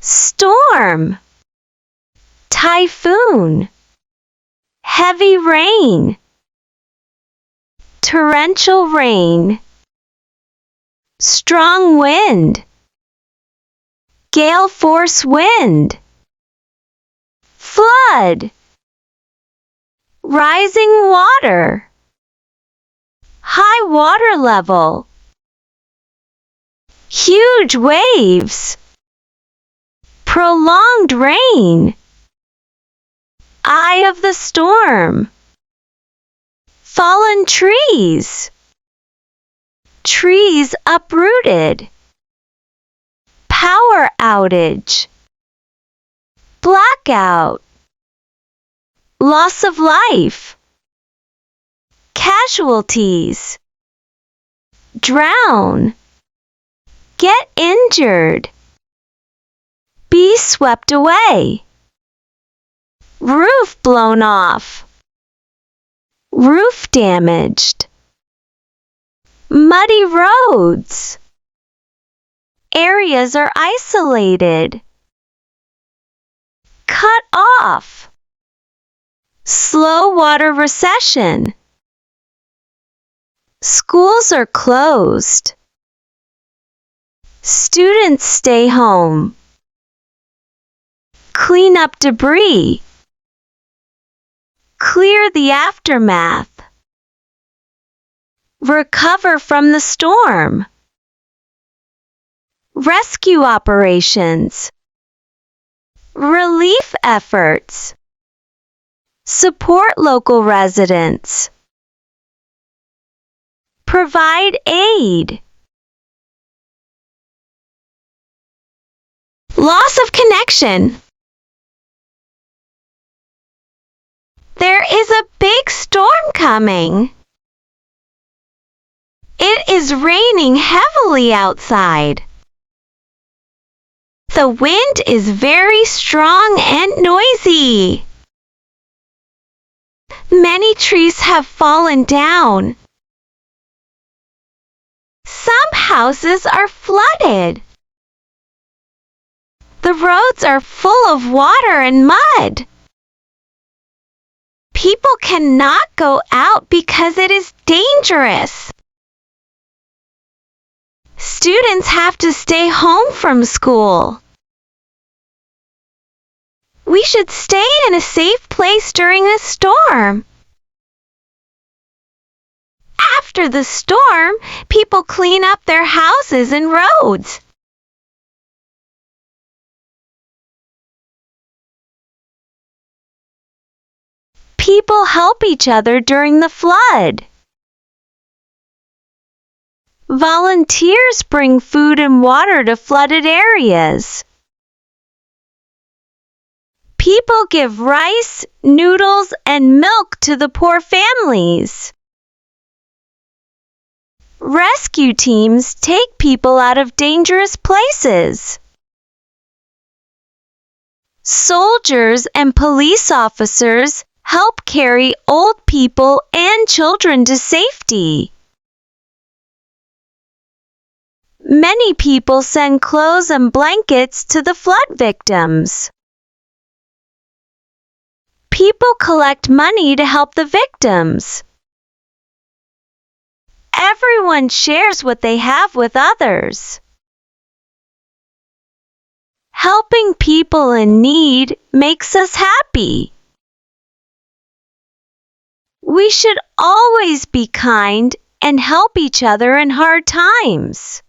storm, typhoon, heavy rain, torrential rain, strong wind, gale force wind, flood, rising water, high water level, huge waves, prolonged rain, eye of the storm, fallen trees, trees uprooted, power outage, blackout, loss of life, casualties, drown, get injured, be swept away, roof blown off, roof damaged, muddy roads, areas are isolated, cut off, slow water recession, schools are closed, students stay home, clean up debris, clear the aftermath, recover from the storm, rescue operations, relief efforts, support local residents, provide aid, loss of connection. There is a big storm coming. It is raining heavily outside. The wind is very strong and noisy. Many trees have fallen down. Some houses are flooded. The roads are full of water and mud. People cannot go out because it is dangerous. Students have to stay home from school. We should stay in a safe place during a storm. After the storm, people clean up their houses and roads. People help each other during the flood. Volunteers bring food and water to flooded areas. People give rice, noodles, and milk to the poor families. Rescue teams take people out of dangerous places. Soldiers and police officers help carry old people and children to safety. Many people send clothes and blankets to the flood victims. People collect money to help the victims. Everyone shares what they have with others. Helping people in need makes us happy. We should always be kind and help each other in hard times.